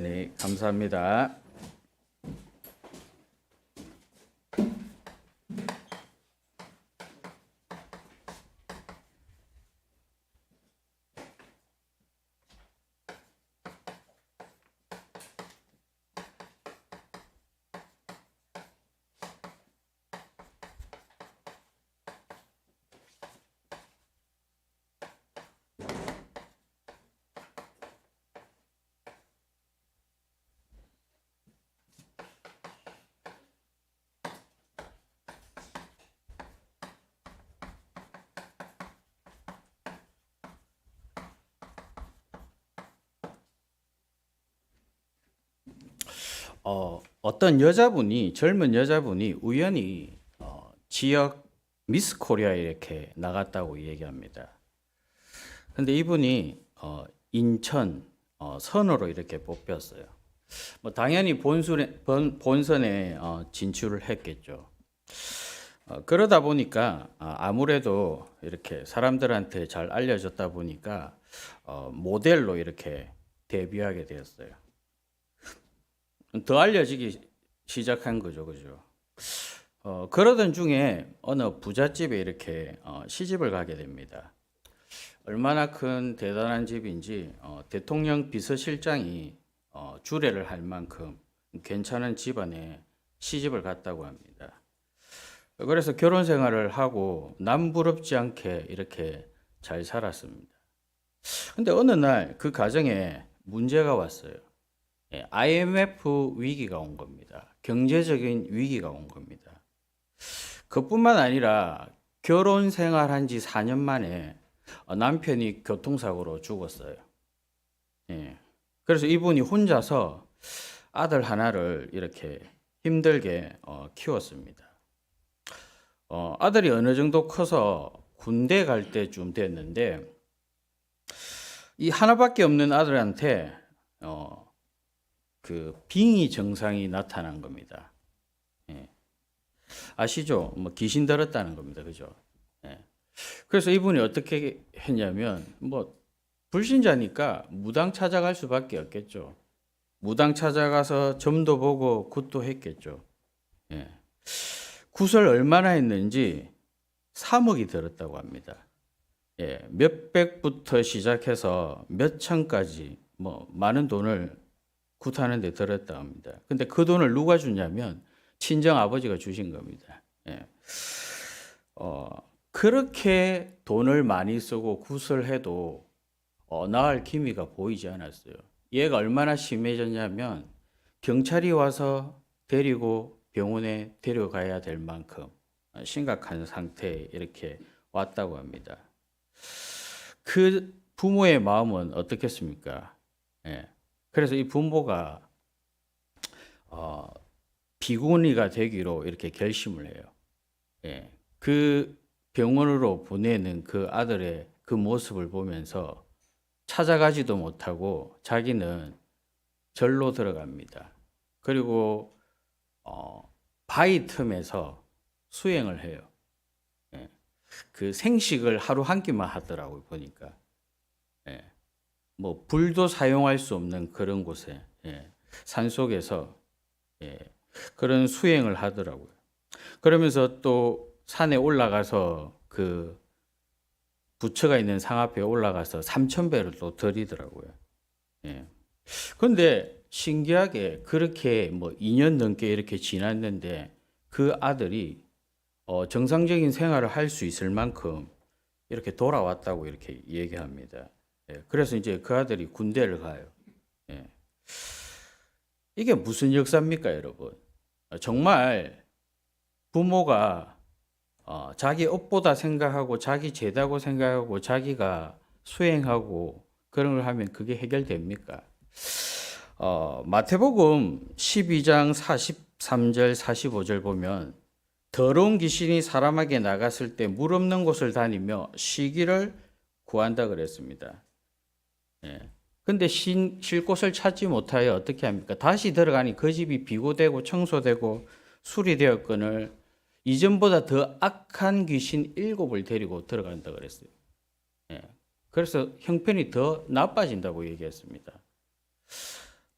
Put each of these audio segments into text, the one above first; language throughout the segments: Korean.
네, 감사합니다. 어떤 여자분이, 젊은 여자분이 우연히 지역 미스 코리아 이렇게 나갔다고 얘기합니다. 근데 이분이 인천 선으로 이렇게 뽑혔어요. 뭐 당연히 본선에 진출을 했겠죠. 그러다 보니까 아무래도 이렇게 사람들한테 잘 알려졌다 보니까 모델로 이렇게 데뷔하게 되었어요. 더 알려지기 시작한 거죠, 그죠? 그러던 중에 어느 부잣집에 이렇게 시집을 가게 됩니다. 얼마나 큰 대단한 집인지 대통령 비서실장이 주례를 할 만큼 괜찮은 집안에 시집을 갔다고 합니다. 그래서 결혼 생활을 하고 남부럽지 않게 이렇게 잘 살았습니다. 근데 어느 날 그 가정에 문제가 왔어요. IMF 위기가 온 겁니다. 경제적인 위기가 온 겁니다. 그뿐만 아니라 결혼 생활한 지 4년 만에 남편이 교통사고로 죽었어요. 예. 그래서 이분이 혼자서 아들 하나를 이렇게 힘들게 키웠습니다. 아들이 어느 정도 커서 군대 갈 때쯤 됐는데 이 하나밖에 없는 아들한테 그 빙의 증상이 나타난 겁니다. 예. 아시죠? 뭐 귀신 들었다는 겁니다. 그죠? 예. 그래서 이분이 어떻게 했냐면 뭐 불신자니까 무당 찾아갈 수밖에 없겠죠. 무당 찾아가서 점도 보고 굿도 했겠죠. 예. 굿을 얼마나 했는지 3억이 들었다고 합니다. 예. 몇백부터 시작해서 몇천까지 뭐 많은 돈을 굿하는 데 들었다 합니다. 근데 그 돈을 누가 주냐면 친정 아버지가 주신 겁니다. 예. 그렇게 돈을 많이 쓰고 굿을 해도 나을 기미가 보이지 않았어요. 얘가 얼마나 심해졌냐면 경찰이 와서 데리고 병원에 데려가야 될 만큼 심각한 상태에 이렇게 왔다고 합니다. 그 부모의 마음은 어떻겠습니까? 예. 그래서 이 부모가 비구니가 되기로 이렇게 결심을 해요. 예. 그 병원으로 보내는 그 아들의 그 모습을 보면서 찾아가지도 못하고 자기는 절로 들어갑니다. 그리고 바위 틈에서 수행을 해요. 예. 그 생식을 하루 한 끼만 하더라고요, 보니까. 예. 뭐 불도 사용할 수 없는 그런 곳에 산 속에서 그런 수행을 하더라고요. 그러면서 또 산에 올라가서 그 부처가 있는 상 앞에 올라가서 3,000배를 또 드리더라고요. 그런데 신기하게 그렇게 뭐 2년 넘게 이렇게 지났는데 그 아들이 정상적인 생활을 할 수 있을 만큼 이렇게 돌아왔다고 이렇게 얘기합니다. 그래서 이제 그 아들이 군대를 가요. 이게 무슨 역사입니까, 여러분? 정말 부모가 자기 업보다 생각하고 자기 죄다고 생각하고 자기가 수행하고 그런 걸 하면 그게 해결됩니까? 마태복음 12장 43절 45절 보면 더러운 귀신이 사람에게 나갔을 때 물 없는 곳을 다니며 쉬기를 구한다 그랬습니다. 근데 쉴 곳을 찾지 못하여 어떻게 합니까? 다시 들어가니 그 집이 비고되고 청소되고 수리되었거늘 이전보다 더 악한 귀신 7을 데리고 들어간다 그랬어요. 그래서 형편이 더 나빠진다고 얘기했습니다.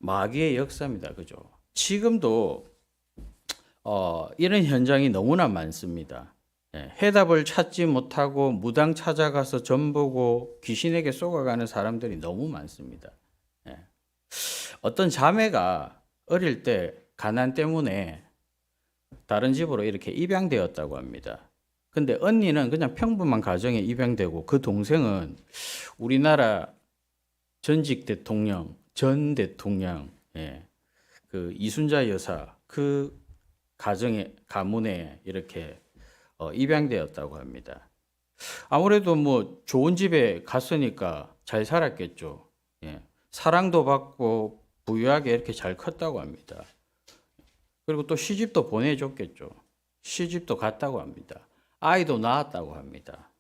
마귀의 역사입니다. 그죠? 지금도 이런 현장이 너무나 많습니다. 해답을 찾지 못하고 무당 찾아가서 전보고 귀신에게 쏘아가는 사람들이 너무 많습니다. 어떤 자매가 어릴 때 가난 때문에 다른 집으로 이렇게 입양되었다고 합니다. 근데 언니는 그냥 평범한 가정에 입양되고 그 동생은 우리나라 전직 대통령, 전 대통령, 그 이순자 여사 그 가문에 이렇게 입양되었다고 합니다. 아무래도 뭐 좋은 집에 갔으니까 잘 살았겠죠. 사랑도 받고 부유하게 이렇게 잘 컸다고 합니다. 그리고 또 시집도 보내줬겠죠. 시집도 갔다고 합니다. 아이도 낳았다고 합니다.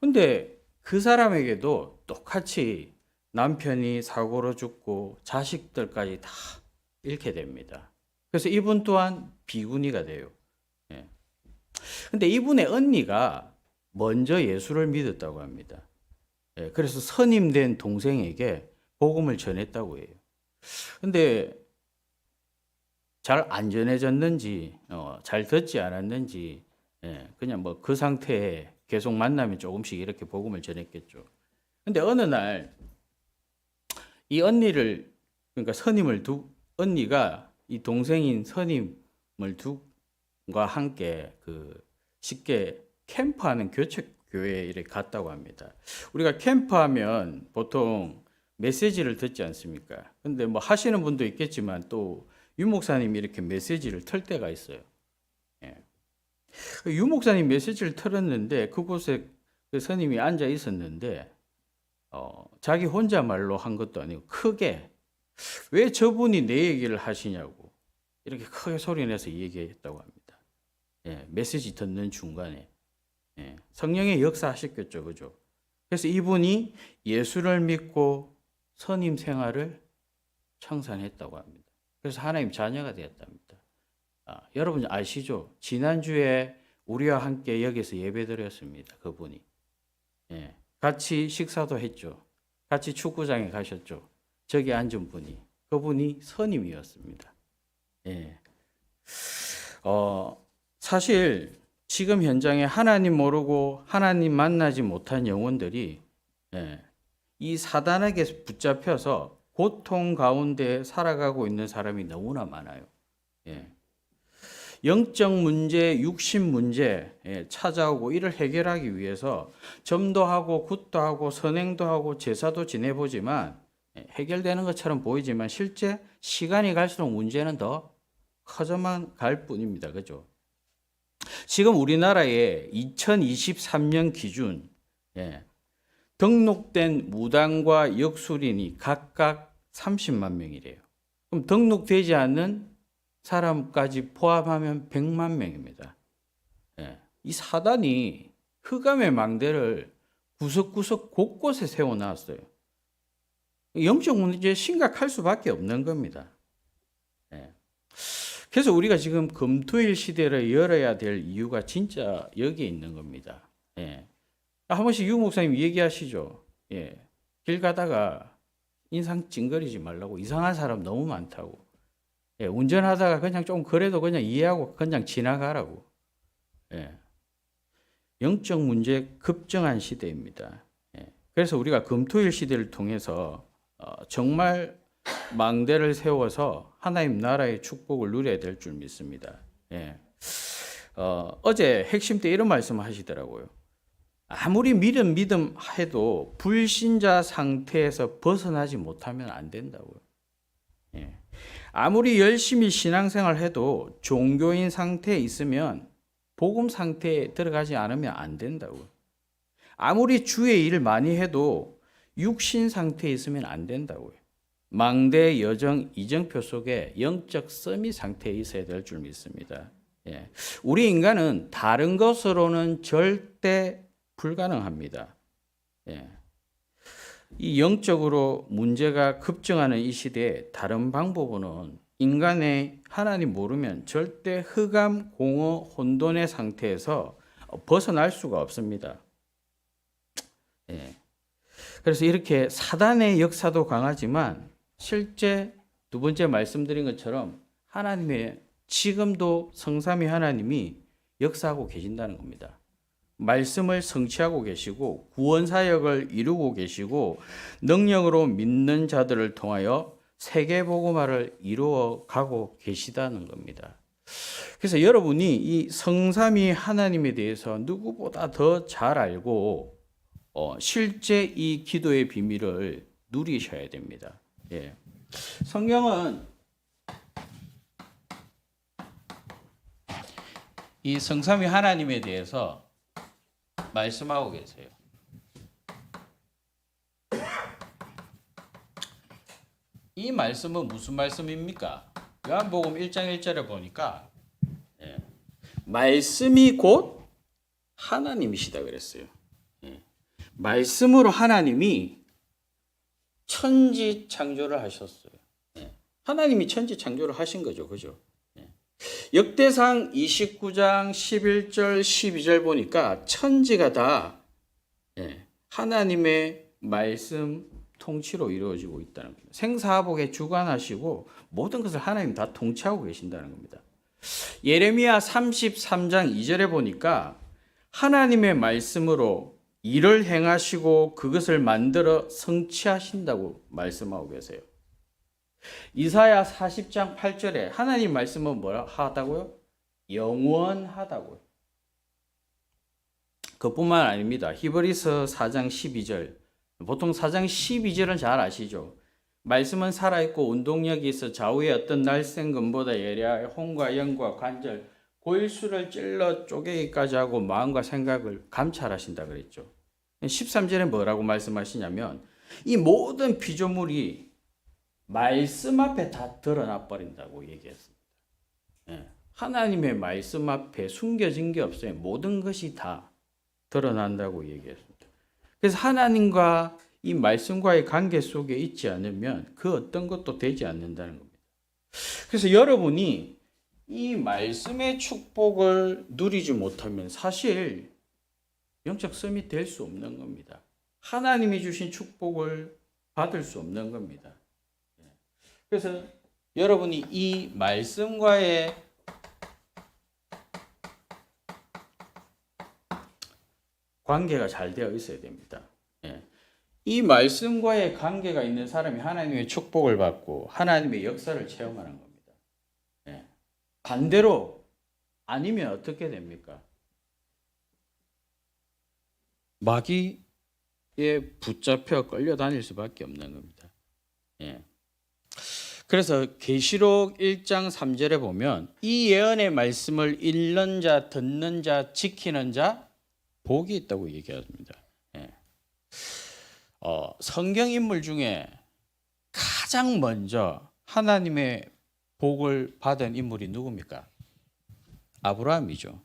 근데 그 사람에게도 똑같이 남편이 사고로 죽고 자식들까지 다 잃게 됩니다. 그래서 이분 또한 비구니가 돼요. 근데 이분의 언니가 먼저 예수를 믿었다고 합니다. 그래서 선임된 동생에게 복음을 전했다고 해요. 근데 잘 안 전해졌는지, 잘 듣지 않았는지, 그냥 뭐 그 상태에 계속 만나면 조금씩 이렇게 복음을 전했겠죠. 근데 어느 날 이 언니를, 그러니까 언니가 이 동생인 선임을 과 함께 그 쉽게 캠프하는 교회에 이렇게 갔다고 합니다. 우리가 캠프하면 보통 메시지를 듣지 않습니까? 근데 뭐 하시는 분도 있겠지만 또 유 목사님이 이렇게 메시지를 틀 때가 있어요. 유 목사님 메시지를 틀었는데 그곳에 그 스님이 앉아 있었는데 자기 혼자 말로 한 것도 아니고 크게 왜 저분이 내 얘기를 하시냐고 이렇게 크게 소리내서 얘기했다고 합니다. 메시지 듣는 중간에 성령의 역사하셨겠죠, 그죠? 그래서 이분이 예수를 믿고 선임 생활을 청산했다고 합니다. 그래서 하나님 자녀가 되었답니다. 여러분 아시죠? 지난주에 우리와 함께 여기서 예배드렸습니다. 그분이. 같이 식사도 했죠. 같이 축구장에 가셨죠. 저기 앉은 분이. 그분이 선임이었습니다. 사실 지금 현장에 하나님 모르고 하나님 만나지 못한 영혼들이 이 사단에게 붙잡혀서 고통 가운데 살아가고 있는 사람이 너무나 많아요. 영적 문제, 육신 문제 찾아오고 이를 해결하기 위해서 점도 하고 굿도 하고 선행도 하고 제사도 지내보지만 해결되는 것처럼 보이지만 실제 시간이 갈수록 문제는 더 커져만 갈 뿐입니다. 그죠? 지금 우리나라의 2023년 기준 등록된 무당과 역술인이 각각 30만 명이래요. 그럼 등록되지 않는 사람까지 포함하면 100만 명입니다. 이 사단이 흑암의 망대를 구석구석 곳곳에 세워놨어요. 영적 문제 심각할 수밖에 없는 겁니다. 그래서 우리가 지금 금토일 시대를 열어야 될 이유가 진짜 여기에 있는 겁니다. 한 번씩 유 목사님 얘기하시죠. 길 가다가 인상 찡그리지 말라고. 이상한 사람 너무 많다고. 운전하다가 그냥 좀 그래도 그냥 이해하고 그냥 지나가라고. 영적 문제 급증한 시대입니다. 그래서 우리가 금토일 시대를 통해서 정말 망대를 세워서 하나님 나라의 축복을 누려야 될 줄 믿습니다. 어제 핵심 때 이런 말씀 하시더라고요. 아무리 믿음 해도 불신자 상태에서 벗어나지 못하면 안 된다고요. 아무리 열심히 신앙생활 해도 종교인 상태에 있으면 복음 상태에 들어가지 않으면 안 된다고요. 아무리 주의 일을 많이 해도 육신 상태에 있으면 안 된다고요. 망대 여정 이정표 속에 영적 서밋 상태에 있어야 될 줄 믿습니다. 우리 인간은 다른 것으로는 절대 불가능합니다. 이 영적으로 문제가 급증하는 이 시대에 다른 방법으로는 인간의 하나님 모르면 절대 흑암, 공허, 혼돈의 상태에서 벗어날 수가 없습니다. 그래서 이렇게 사단의 역사도 강하지만 실제 두 번째 말씀드린 것처럼 하나님의 지금도 성삼위 하나님이 역사하고 계신다는 겁니다. 말씀을 성취하고 계시고 구원 사역을 이루고 계시고 능력으로 믿는 자들을 통하여 세계 복음화를 이루어 가고 계시다는 겁니다. 그래서 여러분이 이 성삼위 하나님에 대해서 누구보다 더 잘 알고 실제 이 기도의 비밀을 누리셔야 됩니다. 예. 성경은 이 성삼위 하나님에 대해서 말씀하고 계세요. 이 말씀은 무슨 말씀입니까? 요한복음 1장 1절에 보니까 말씀이 곧 하나님이시다 그랬어요. 말씀으로 하나님이 천지 창조를 하셨어요. 하나님이 천지 창조를 하신 거죠. 그죠? 역대상 29장 11절 12절 보니까 천지가 다 하나님의 말씀 통치로 이루어지고 있다는 겁니다. 생사화복에 주관하시고 모든 것을 하나님 다 통치하고 계신다는 겁니다. 예레미야 33장 2절에 보니까 하나님의 말씀으로 일을 행하시고 그것을 만들어 성취하신다고 말씀하고 계세요. 이사야 40장 8절에 하나님 말씀은 뭐라 하다고요? 영원하다고요. 그뿐만 아닙니다. 히브리서 4장 12절. 보통 4장 12절은 잘 아시죠? 말씀은 살아있고 운동력이 있어 좌우의 어떤 날쌘 금보다 예리하여 혼과 영과 관절, 골수를 찔러 쪼개기까지 하고 마음과 생각을 감찰하신다 그랬죠. 13절에 뭐라고 말씀하시냐면 이 모든 피조물이 말씀 앞에 다 드러나 버린다고 얘기했습니다. 하나님의 말씀 앞에 숨겨진 게 없어요. 모든 것이 다 드러난다고 얘기했습니다. 그래서 하나님과 이 말씀과의 관계 속에 있지 않으면 그 어떤 것도 되지 않는다는 겁니다. 그래서 여러분이 이 말씀의 축복을 누리지 못하면 사실 영적 섬이 될 수 없는 겁니다. 하나님이 주신 축복을 받을 수 없는 겁니다. 그래서 여러분이 이 말씀과의 관계가 잘 되어 있어야 됩니다. 이 말씀과의 관계가 있는 사람이 하나님의 축복을 받고 하나님의 역사를 체험하는 겁니다. 반대로 아니면 어떻게 됩니까? 마귀에 붙잡혀 끌려다닐 수밖에 없는 겁니다. 그래서 계시록 1장 3절에 보면 이 예언의 말씀을 읽는 자, 듣는 자, 지키는 자 복이 있다고 얘기합니다. 성경 인물 중에 가장 먼저 하나님의 복을 받은 인물이 누굽니까? 아브라함이죠.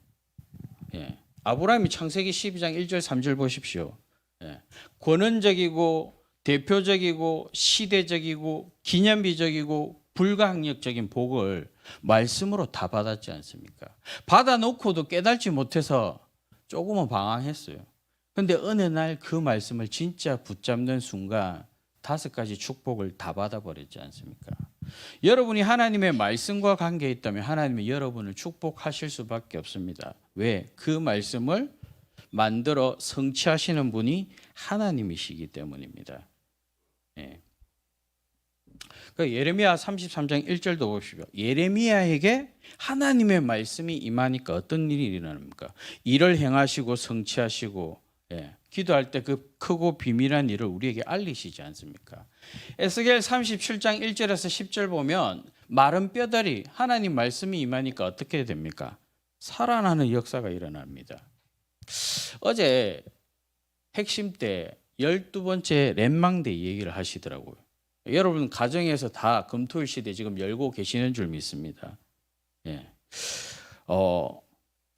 아브라함이 창세기 12장 1절 3절 보십시오. 권원적이고 대표적이고 시대적이고 기념비적이고 불가항력적인 복을 말씀으로 다 받았지 않습니까? 받아놓고도 깨닫지 못해서 조금은 방황했어요. 그런데 어느 날 그 말씀을 진짜 붙잡는 순간 5가지 축복을 다 받아버렸지 않습니까? 여러분이 하나님의 말씀과 관계에 있다면 하나님이 여러분을 축복하실 수밖에 없습니다. 왜? 그 말씀을 만들어 성취하시는 분이 하나님이시기 때문입니다. 그러니까 예레미야 33장 1절도 보십시오. 예레미야에게 하나님의 말씀이 임하니까 어떤 일이 일어납니까? 일을 행하시고 성취하시고 기도할 때 그 크고 비밀한 일을 우리에게 알리시지 않습니까? 에스겔 37장 1절에서 10절 보면 마른 뼈들이 하나님 말씀이 임하니까 어떻게 됩니까? 살아나는 역사가 일어납니다. 어제 핵심 때 12번째 렘망대 얘기를 하시더라고요. 여러분 가정에서 다 금토일 시대 지금 열고 계시는 줄 믿습니다.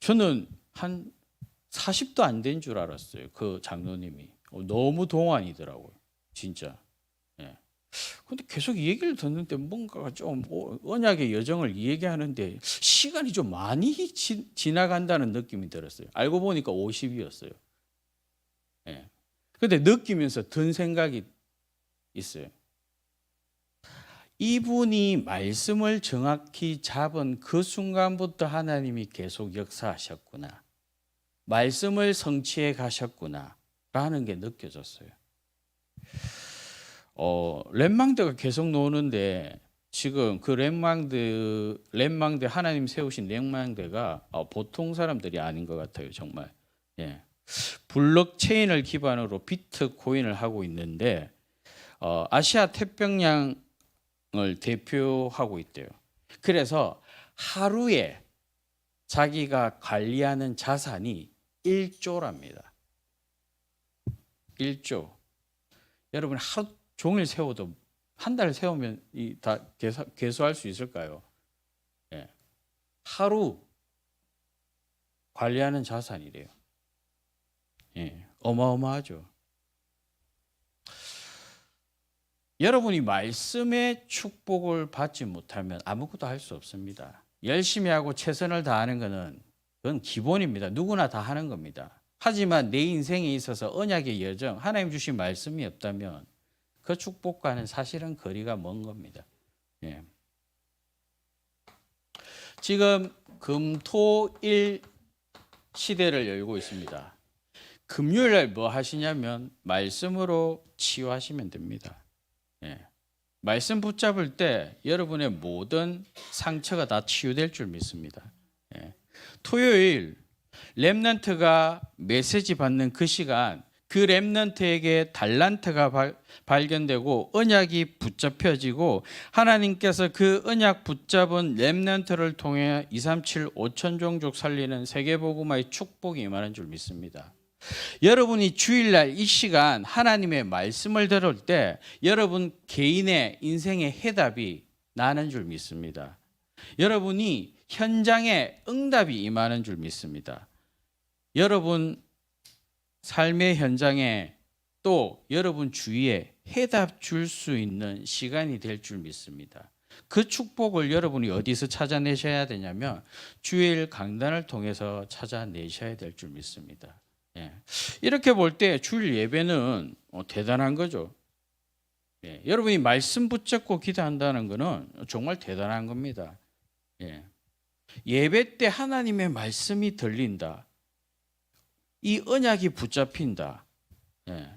저는 한 40도 안 된 줄 알았어요. 그 장로님이. 너무 동안이더라고요. 진짜. 근데 계속 얘기를 듣는데 뭔가가 좀 언약의 여정을 얘기하는데 시간이 좀 많이 지나간다는 느낌이 들었어요. 알고 보니까 50이었어요. 근데 느끼면서 든 생각이 있어요. 이분이 말씀을 정확히 잡은 그 순간부터 하나님이 계속 역사하셨구나. 말씀을 성취해 가셨구나. 라는 게 느껴졌어요. 렘망드가 계속 노는데 지금 그 렘망드 하나님 세우신 렘망드가 보통 사람들이 아닌 것 같아요. 정말. 예. 블록체인을 기반으로 비트코인을 하고 있는데 아시아 태평양을 대표하고 있대요. 그래서 하루에 자기가 관리하는 자산이 1조랍니다. 1조. 여러분 하루 종일 세워도 한 달 세우면 다 계수할 수 있을까요? 예. 하루 관리하는 자산이래요. 예. 어마어마하죠. 여러분이 말씀의 축복을 받지 못하면 아무것도 할 수 없습니다. 열심히 하고 최선을 다하는 것은 그건 기본입니다. 누구나 다 하는 겁니다. 하지만 내 인생에 있어서 언약의 여정, 하나님 주신 말씀이 없다면 그 축복과는 사실은 거리가 먼 겁니다. 예. 지금 금토일 시대를 열고 있습니다. 금요일 날 뭐 하시냐면 말씀으로 치유하시면 됩니다. 예. 말씀 붙잡을 때 여러분의 모든 상처가 다 치유될 줄 믿습니다. 예. 토요일 렘넌트가 메시지 받는 그 시간, 그 렘넌트에게 달란트가 발견되고 언약이 붙잡혀지고 하나님께서 그 언약 붙잡은 렘넌트를 통해 237 5천 종족 살리는 세계복음화의 축복이 임하는 줄 믿습니다. 여러분이 주일날 이 시간 하나님의 말씀을 들을 때 여러분 개인의 인생의 해답이 나는 줄 믿습니다. 여러분이 현장에 응답이 임하는 줄 믿습니다. 여러분 삶의 현장에 또 여러분 주위에 해답 줄 수 있는 시간이 될 줄 믿습니다. 그 축복을 여러분이 어디서 찾아내셔야 되냐면 주일 강단을 통해서 찾아내셔야 될 줄 믿습니다. 예. 이렇게 볼 때 주일 예배는 대단한 거죠. 예. 여러분이 말씀 붙잡고 기도한다는 것은 정말 대단한 겁니다. 예. 예배 때 하나님의 말씀이 들린다. 이 언약이 붙잡힌다. 예.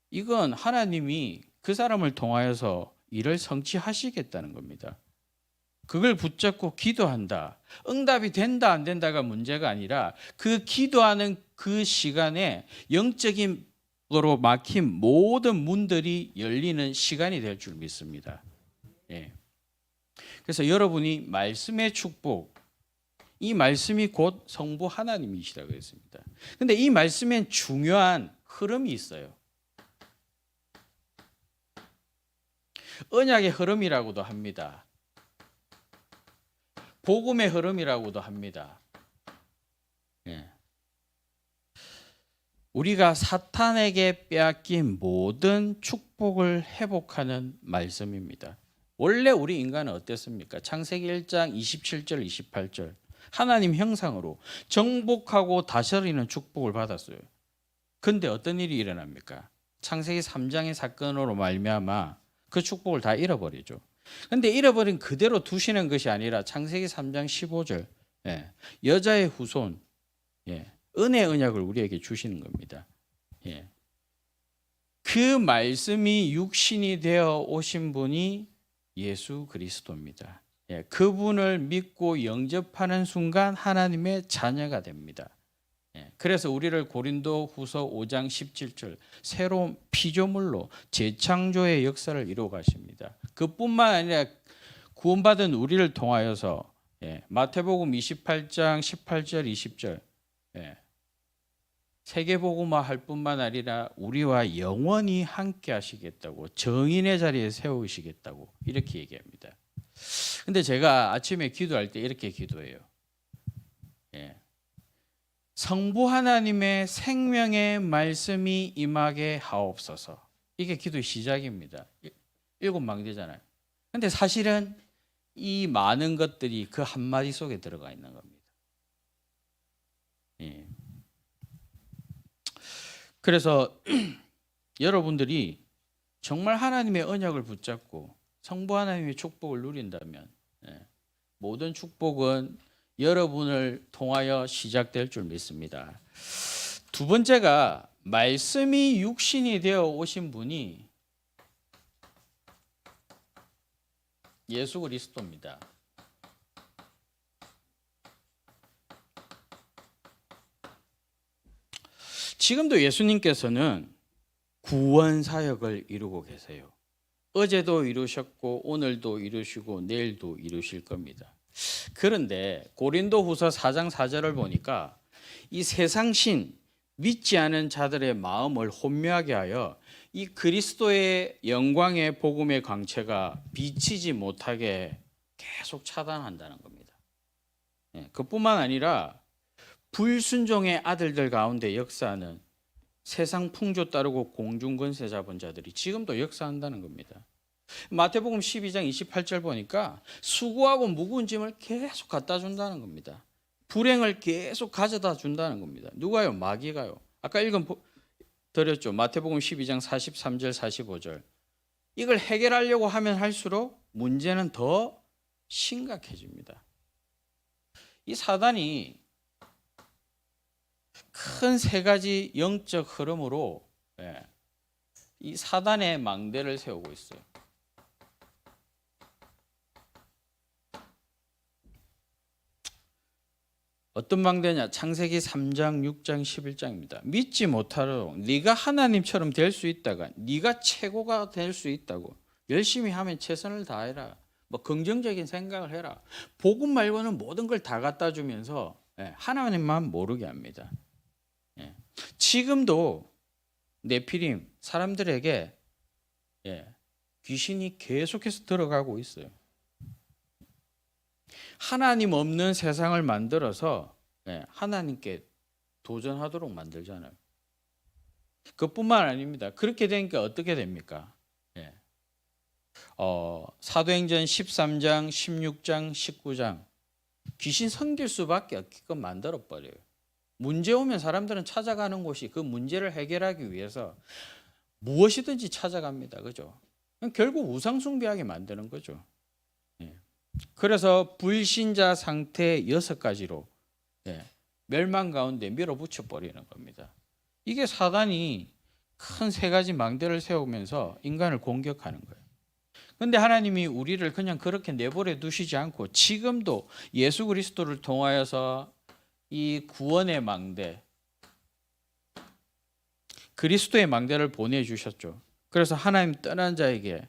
이건 하나님이 그 사람을 통하여서 일을 성취하시겠다는 겁니다. 그걸 붙잡고 기도한다. 응답이 된다 안 된다가 문제가 아니라 그 기도하는 그 시간에 영적인 거로 막힌 모든 문들이 열리는 시간이 될 줄 믿습니다. 예. 그래서 여러분이 말씀의 축복, 이 말씀이 곧 성부 하나님이시라고 했습니다. 그런데 이 말씀엔 중요한 흐름이 있어요. 언약의 흐름이라고도 합니다. 복음의 흐름이라고도 합니다. 예. 우리가 사탄에게 빼앗긴 모든 축복을 회복하는 말씀입니다. 원래 우리 인간은 어땠습니까? 창세기 1장 27절 28절 하나님 형상으로 정복하고 다스리는 축복을 받았어요. 그런데 어떤 일이 일어납니까? 창세기 3장의 사건으로 말미암아 그 축복을 다 잃어버리죠. 그런데 잃어버린 그대로 두시는 것이 아니라 창세기 3장 15절 여자의 후손 은혜 언약을 우리에게 주시는 겁니다. 그 말씀이 육신이 되어 오신 분이 예수 그리스도입니다. 그분을 믿고 영접하는 순간 하나님의 자녀가 됩니다. 그래서 우리를 고린도 후서 5장 17절 새로운 피조물로 재창조의 역사를 이루어 가십니다. 그뿐만 아니라 구원받은 우리를 통하여서 마태복음 28장 18절 20절 세계복음화 할 뿐만 아니라 우리와 영원히 함께 하시겠다고 정인의 자리에 세우시겠다고 이렇게 얘기합니다. 근데 제가 아침에 기도할 때 이렇게 기도해요. 성부 하나님의 생명의 말씀이 임하게 하옵소서. 이게 기도의 시작입니다. 7망대잖아요. 근데 사실은 이 많은 것들이 그 한마디 속에 들어가 있는 겁니다. 그래서 여러분들이 정말 하나님의 언약을 붙잡고 성부 하나님의 축복을 누린다면 모든 축복은 여러분을 통하여 시작될 줄 믿습니다. 두 번째가 말씀이 육신이 되어 오신 분이 예수 그리스도입니다. 지금도 예수님께서는 구원 사역을 이루고 계세요. 어제도 이루셨고 오늘도 이루시고 내일도 이루실 겁니다. 그런데 고린도후서 4장 4절을 보니까 이 세상신 믿지 않은 자들의 마음을 혼미하게 하여 이 그리스도의 영광의 복음의 광채가 비치지 못하게 계속 차단한다는 겁니다. 그뿐만 아니라 불순종의 아들들 가운데 역사하는 세상 풍조 따르고 공중권세 잡은 자들이 지금도 역사한다는 겁니다. 마태복음 12장 28절 보니까 수고하고 무거운 짐을 계속 갖다 준다는 겁니다. 불행을 계속 가져다 준다는 겁니다. 누가요? 마귀가요. 아까 드렸죠. 마태복음 12장 43절 45절. 이걸 해결하려고 하면 할수록 문제는 더 심각해집니다. 이 사단이 큰 세 가지 영적 흐름으로 이 사단의 망대를 세우고 있어요. 어떤 망대냐? 창세기 3장, 6장, 11장입니다. 믿지 못하도록 네가 하나님처럼 될 수 있다가 네가 최고가 될 수 있다고 열심히 하면 최선을 다해라. 뭐 긍정적인 생각을 해라. 복음 말고는 모든 걸 다 갖다 주면서 하나님만 모르게 합니다. 지금도 네피림 사람들에게 귀신이 계속해서 들어가고 있어요. 하나님 없는 세상을 만들어서 하나님께 도전하도록 만들잖아요. 그뿐만 아닙니다. 그렇게 되니까 어떻게 됩니까? 사도행전 13장, 16장, 19장 귀신 섬길 수밖에 없게끔 만들어버려요. 문제 오면 사람들은 찾아가는 곳이 그 문제를 해결하기 위해서 무엇이든지 찾아갑니다. 그죠? 결국 우상숭배하게 만드는 거죠. 그래서 불신자 상태 6가지로 멸망 가운데 밀어붙여 버리는 겁니다. 이게 사단이 큰 3가지 망대를 세우면서 인간을 공격하는 거예요. 그런데 하나님이 우리를 그냥 그렇게 내버려 두시지 않고 지금도 예수 그리스도를 통하여서 이 구원의 망대, 그리스도의 망대를 보내주셨죠. 그래서 하나님 떠난 자에게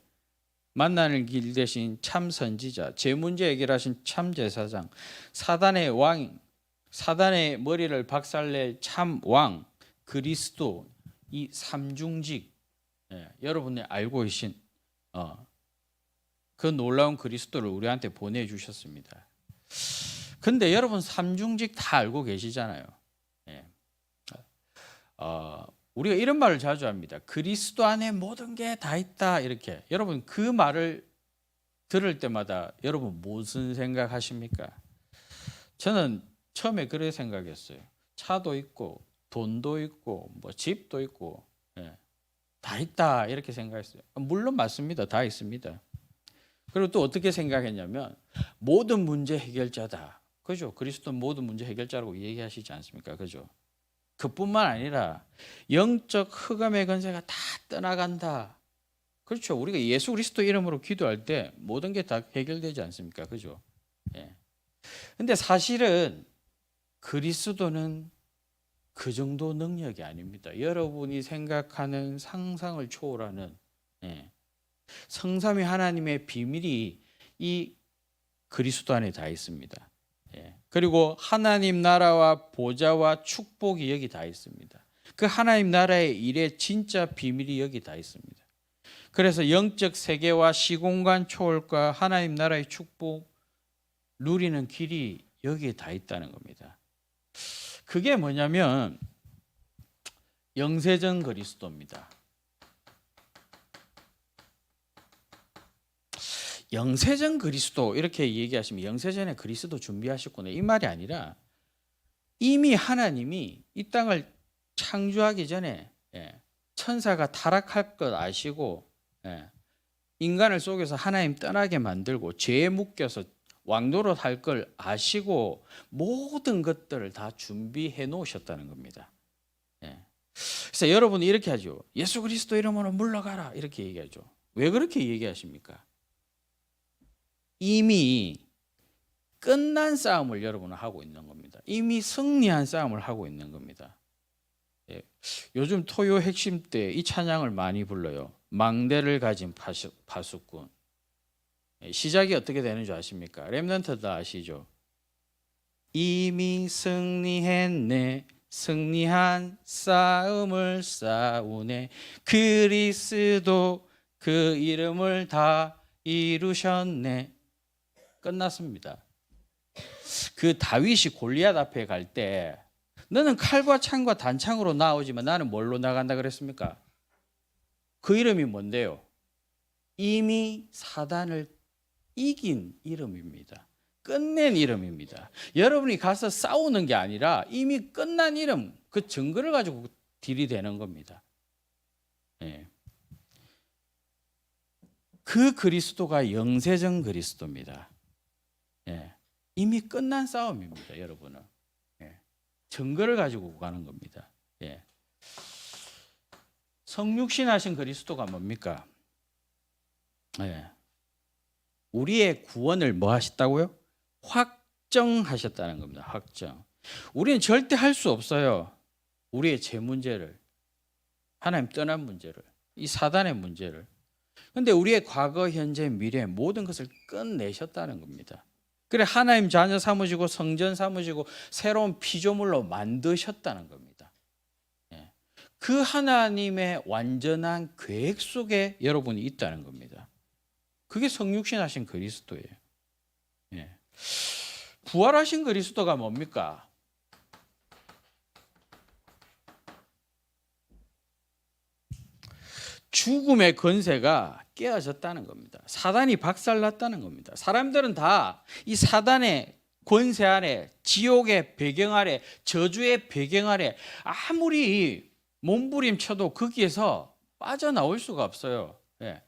만나는 길 대신 참 선지자, 제 문제 해결하신 참 제사장, 사단의 왕, 사단의 머리를 박살낼 참 왕, 그리스도, 이 삼중직, 여러분이 알고 계신 그 놀라운 그리스도를 우리한테 보내주셨습니다. 근데 여러분 삼중직 다 알고 계시잖아요. 우리가 이런 말을 자주 합니다. 그리스도 안에 모든 게 다 있다 이렇게. 여러분 그 말을 들을 때마다 여러분 무슨 생각하십니까? 저는 처음에 그렇게 생각했어요. 차도 있고 돈도 있고 뭐 집도 있고 다 있다 이렇게 생각했어요. 물론 맞습니다. 다 있습니다. 그리고 또 어떻게 생각했냐면 모든 문제 해결자다. 그죠? 그리스도는 모든 문제 해결자라고 얘기하시지 않습니까? 그죠? 그뿐만 아니라 영적 흑암의 권세가 다 떠나간다. 그렇죠. 우리가 예수 그리스도 이름으로 기도할 때 모든 게 다 해결되지 않습니까? 그죠? 근데 사실은 그리스도는 그 정도 능력이 아닙니다. 여러분이 생각하는 상상을 초월하는 성삼위 하나님의 비밀이 이 그리스도 안에 다 있습니다. 그리고 하나님 나라와 보좌와 축복이 여기 다 있습니다. 그 하나님 나라의 일의 진짜 비밀이 여기 다 있습니다. 그래서 영적 세계와 시공간 초월과 하나님 나라의 축복 누리는 길이 여기에 다 있다는 겁니다. 그게 뭐냐면 영세전 그리스도입니다. 영세전 그리스도 이렇게 얘기하시면 영세전에 그리스도 준비하셨구나 이 말이 아니라 이미 하나님이 이 땅을 창조하기 전에 천사가 타락할 것 아시고 인간을 속여서 하나님 떠나게 만들고 죄에 묶여서 왕노릇 할 걸 아시고 모든 것들을 다 준비해 놓으셨다는 겁니다. 예. 그래서 여러분이 이렇게 하죠. 예수 그리스도 이름으로 물러가라 이렇게 얘기하죠. 왜 그렇게 얘기하십니까? 이미 끝난 싸움을 여러분은 하고 있는 겁니다. 이미 승리한 싸움을 하고 있는 겁니다. 예. 요즘 토요 핵심 때 이 찬양을 많이 불러요. 망대를 가진 파수꾼. 예. 시작이 어떻게 되는 줄 아십니까? 렘넌트 다 아시죠? 이미 승리했네, 승리한 싸움을 싸우네, 그리스도 그 이름을 다 이루셨네. 끝났습니다. 그 다윗이 골리앗 앞에 갈 때 너는 칼과 창과 단창으로 나오지만 나는 뭘로 나간다 그랬습니까? 그 이름이 뭔데요? 이미 사단을 이긴 이름입니다. 끝낸 이름입니다. 여러분이 가서 싸우는 게 아니라 이미 끝난 이름, 그 증거를 가지고 딜이 되는 겁니다. 예. 그 그리스도가 영세전 그리스도입니다. 예. 이미 끝난 싸움입니다, 여러분은. 예. 증거를 가지고 가는 겁니다. 예. 성육신하신 그리스도가 뭡니까? 예. 우리의 구원을 뭐 하셨다고요? 확정하셨다는 겁니다. 확정. 우리는 절대 할 수 없어요. 우리의 죄 문제를, 하나님 떠난 문제를, 이 사단의 문제를. 그런데 우리의 과거, 현재, 미래 모든 것을 끝내셨다는 겁니다. 그래 하나님 자녀 삼으시고 성전 삼으시고 새로운 피조물로 만드셨다는 겁니다. 예. 그 하나님의 완전한 계획 속에 여러분이 있다는 겁니다. 그게 성육신하신 그리스도예요. 예. 부활하신 그리스도가 뭡니까? 죽음의 권세가 깨어졌다는 겁니다. 사단이 박살났다는 겁니다. 사람들은 다 이 사단의 권세 아래, 지옥의 배경 아래, 저주의 배경 아래 아무리 몸부림쳐도 거기에서 빠져나올 수가 없어요. 예.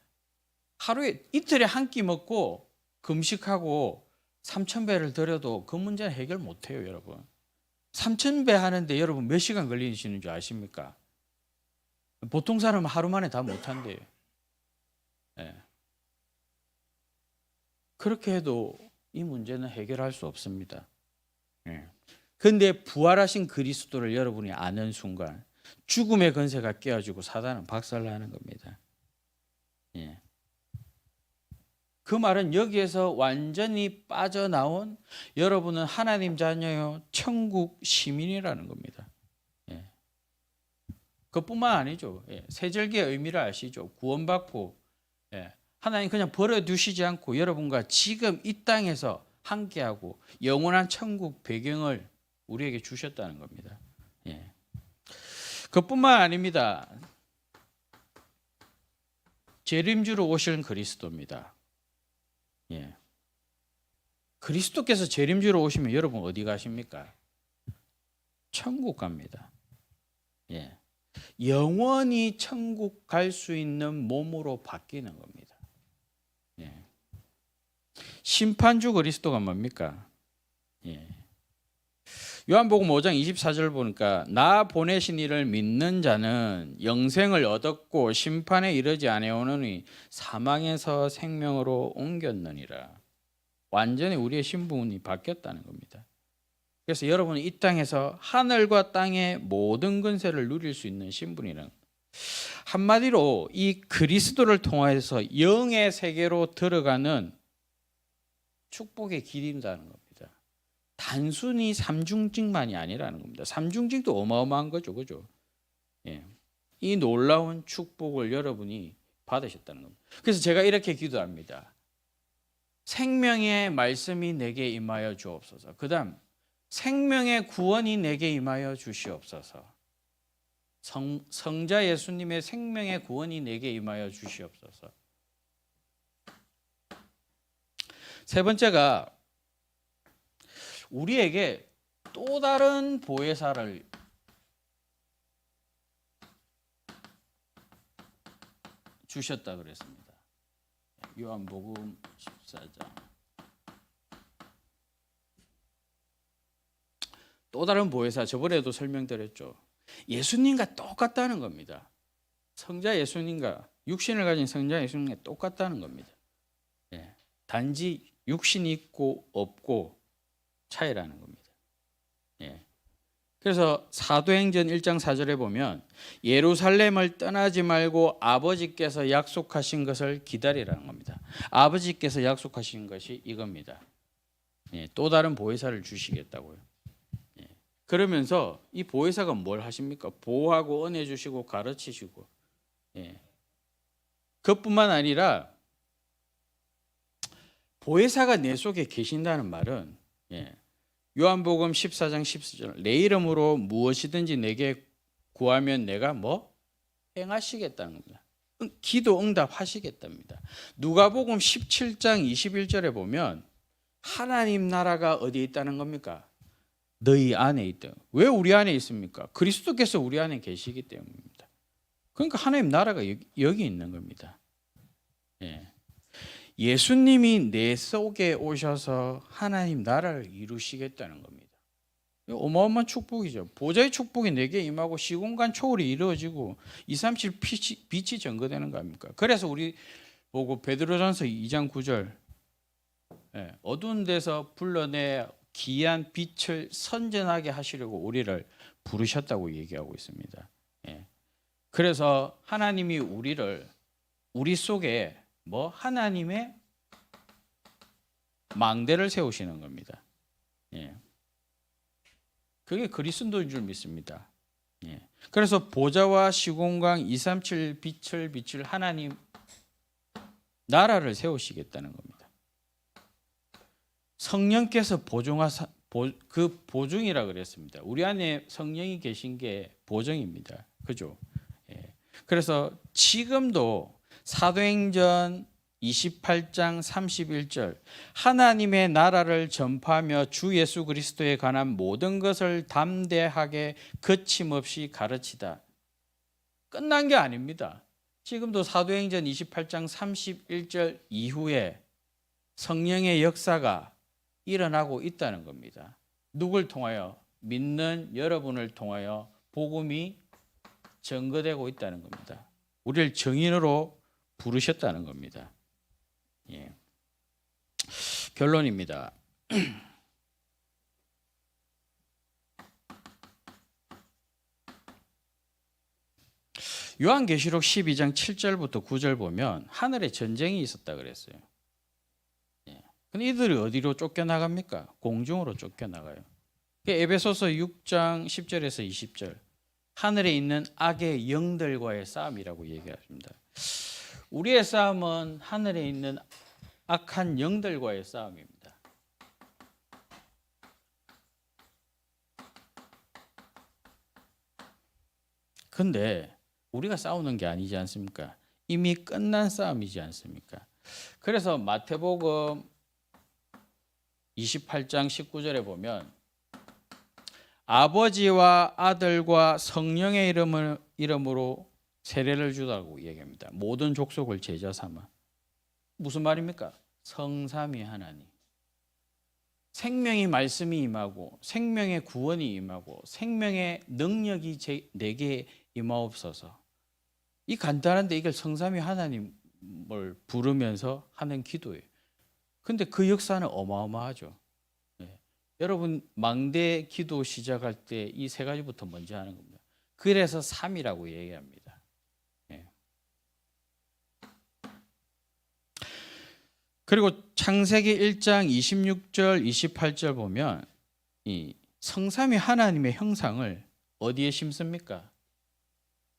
하루에 이틀에 한 끼 먹고 금식하고 3,000배를 드려도 그 문제는 해결 못해요, 여러분. 3,000배 하는데 여러분 몇 시간 걸리시는 줄 아십니까? 보통 사람은 하루 만에 다 못한대요. 예. 그렇게 해도 이 문제는 해결할 수 없습니다. 그런데 예. 부활하신 그리스도를 여러분이 아는 순간 죽음의 권세가 깨어지고 사단은 박살나는 겁니다. 예. 그 말은 여기에서 완전히 빠져나온 여러분은 하나님 자녀요 천국 시민이라는 겁니다. 예. 그뿐만 아니죠. 예. 세절기의 의미를 아시죠. 구원받고 예. 하나님 그냥 버려두시지 않고 여러분과 지금 이 땅에서 함께하고 영원한 천국 배경을 우리에게 주셨다는 겁니다. 예. 그뿐만 아닙니다. 재림주로 오실 그리스도입니다. 예. 그리스도께서 재림주로 오시면 여러분 어디 가십니까? 천국 갑니다. 예. 영원히 천국 갈 수 있는 몸으로 바뀌는 겁니다. 예. 심판주 그리스도가 뭡니까? 예. 요한복음 5장 24절 보니까 나 보내신 이를 믿는 자는 영생을 얻었고 심판에 이르지 아니하오노니 사망에서 생명으로 옮겼느니라. 완전히 우리의 신분이 바뀌었다는 겁니다. 그래서 여러분은 이 땅에서 하늘과 땅의 모든 권세를 누릴 수 있는 신분이라는 한마디로 이 그리스도를 통해서 영의 세계로 들어가는 축복의 길이라는 겁니다. 단순히 삼중직만이 아니라는 겁니다. 삼중직도 어마어마한 거죠, 그죠? 예. 이 놀라운 축복을 여러분이 받으셨다는 겁니다. 그래서 제가 이렇게 기도합니다. 생명의 말씀이 내게 임하여 주옵소서. 그다음 생명의 구원이 내게 임하여 주시옵소서. 성자 예수님의 생명의 구원이 내게 임하여 주시옵소서. 세 번째가 우리에게 또 다른 보혜사를 주셨다 그랬습니다. 요한복음 14장. 또 다른 보혜사, 저번에도 설명드렸죠. 예수님과 똑같다는 겁니다. 성자 예수님과 육신을 가진 성자 예수님과 똑같다는 겁니다. 예. 단지 육신이 있고 없고 차이라는 겁니다. 예. 그래서 사도행전 1장 4절에 보면 예루살렘을 떠나지 말고 아버지께서 약속하신 것을 기다리라는 겁니다. 아버지께서 약속하신 것이 이겁니다. 예. 또 다른 보혜사를 주시겠다고요. 예. 그러면서 이 보혜사가 뭘 하십니까? 보호하고 은혜 주시고 가르치시고, 예. 그것뿐만 아니라 보혜사가 내 속에 계신다는 말은, 예. 요한복음 14장 14절, 내 이름으로 무엇이든지 내게 구하면 내가 뭐 행하시겠다는 겁니다. 기도 응답하시겠답니다. 누가복음 17장 21절에 보면 하나님 나라가 어디에 있다는 겁니까? 너희 안에 있다. 왜 우리 안에 있습니까? 그리스도께서 우리 안에 계시기 때문입니다. 그러니까 하나님 나라가 여기 있는 겁니다. 예. 예수님이 내 속에 오셔서 하나님 나라를 이루시겠다는 겁니다. 어마어마한 축복이죠. 보좌의 축복이 내게 임하고 시공간 초월이 이루어지고 237 빛이 전거되는 거 아닙니까? 그래서 우리 보고 베드로전서 2장 9절, 어두운 데서 불러내 귀한 빛을 선전하게 하시려고 우리를 부르셨다고 얘기하고 있습니다. 그래서 하나님이 우리 속에 뭐 하나님의 망대를 세우시는 겁니다. 그게 그리스도인 줄 믿습니다. 그래서 보좌와 시공간 237 빛을 비출 하나님 나라를 세우시겠다는 겁니다. 성령께서 그 보증이라 그랬습니다. 우리 안에 성령이 계신 게 보증입니다. 그죠? 그래서 지금도 사도행전 28장 31절, 하나님의 나라를 전파하며 주 예수 그리스도에 관한 모든 것을 담대하게 거침없이 가르치다. 끝난 게 아닙니다. 지금도 사도행전 28장 31절 이후에 성령의 역사가 일어나고 있다는 겁니다. 누굴 통하여? 믿는 여러분을 통하여 복음이 전거되고 있다는 겁니다. 우리를 증인으로 부르셨다는 겁니다. 결론입니다. 요한계시록 12장 7절부터 9절 보면 하늘에 전쟁이 있었다 그랬어요. 근데 이들이 어디로 쫓겨나갑니까? 공중으로 쫓겨나가요. 에베소서 6장 10절에서 20절, 하늘에 있는 악의 영들과의 싸움이라고 얘기합니다. 우리의 싸움은 하늘에 있는 악한 영들과의 싸움입니다. 근데 우리가 싸우는 게 아니지 않습니까? 이미 끝난 싸움이지 않습니까? 그래서 마태복음 28장 19절에 보면 아버지와 아들과 성령의 이름으로 세례를 주라고 얘기합니다. 모든 족속을 제자 삼아. 무슨 말입니까? 성삼위 하나님. 생명의 말씀이 임하고 생명의 구원이 임하고 생명의 능력이 내게 임하옵소서. 이 간단한데 이걸 성삼위 하나님을 부르면서 하는 기도예요. 근데 그 역사는 어마어마하죠. 여러분 망대 기도 시작할 때 이 세 가지부터 먼저 하는 겁니다. 그래서 3이라고 얘기합니다. 그리고 창세기 1장 26절 28절 보면 이 성삼위 하나님의 형상을 어디에 심습니까?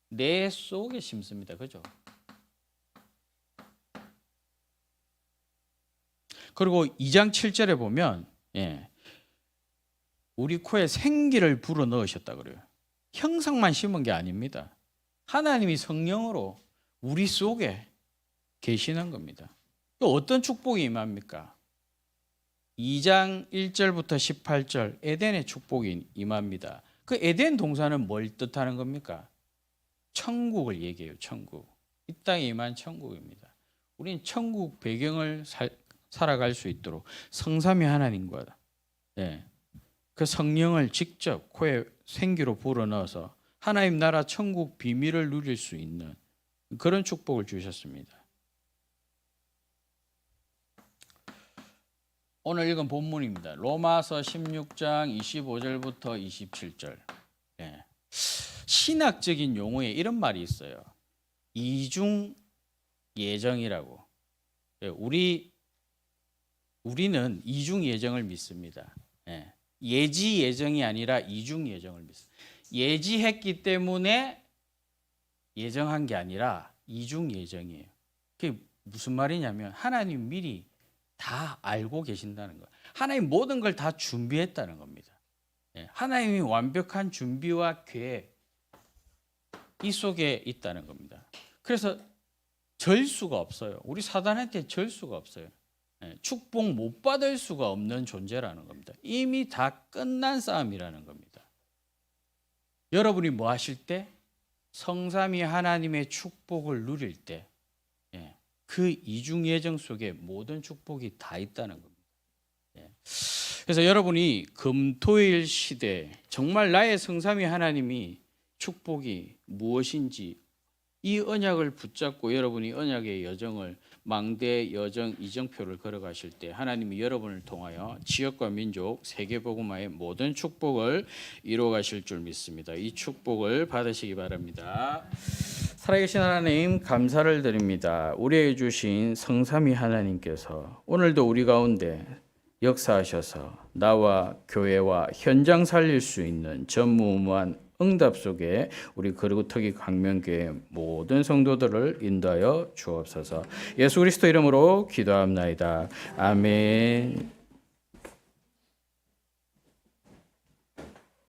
내 속에 심습니다. 그죠? 그리고 2장 7절에 보면 우리 코에 생기를 불어 넣으셨다 그래요. 형상만 심은 게 아닙니다. 하나님이 성령으로 우리 속에 계시는 겁니다. 또 어떤 축복이 임합니까? 2장 1절부터 18절 에덴의 축복이 임합니다. 그 에덴 동사는 뭘 뜻하는 겁니까? 천국을 얘기해요. 천국. 이 땅에 임한 천국입니다. 우리는 천국 배경을 살아갈 수 있도록 성삼위 하나님과 그 성령을 직접 코에 생기로 불어넣어서 하나님 나라 천국 비밀을 누릴 수 있는 그런 축복을 주셨습니다. 오늘 읽은 본문입니다. 로마서 16장 25절부터 27절. 신학적인 용어에 이런 말이 있어요. 이중 예정이라고. 우리는 이중 예정을 믿습니다. 예지 예정이 아니라 이중 예정을 믿습니다. 예지했기 때문에 예정한 게 아니라 이중 예정이에요. 그게 무슨 말이냐면 하나님 미리 다 알고 계신다는 거예요. 하나님 모든 걸 다 준비했다는 겁니다. 하나님이 완벽한 준비와 계획 이 속에 있다는 겁니다. 그래서 절 수가 없어요. 우리 사단한테 절 수가 없어요. 축복 못 받을 수가 없는 존재라는 겁니다. 이미 다 끝난 싸움이라는 겁니다. 여러분이 뭐 하실 때? 성삼위 하나님의 축복을 누릴 때 그 이중 예정 속에 모든 축복이 다 있다는 겁니다. 그래서 여러분이 금토일 시대 정말 나의 성삼위 하나님이 축복이 무엇인지 이 언약을 붙잡고 여러분이 언약의 여정을 망대 여정 이정표를 걸어가실 때 하나님이 여러분을 통하여 지역과 민족 세계복음화의 모든 축복을 이루어 가실 줄 믿습니다. 이 축복을 받으시기 바랍니다. 살아계신 하나님 감사를 드립니다. 우리에게 주신 성삼위 하나님께서 오늘도 우리 가운데 역사하셔서 나와 교회와 현장 살릴 수 있는 전무후무한 응답 속에 우리 거리구터기 광명교회 모든 성도들을 인도하여 주옵소서. 예수 그리스도 이름으로 기도합나이다. 아멘.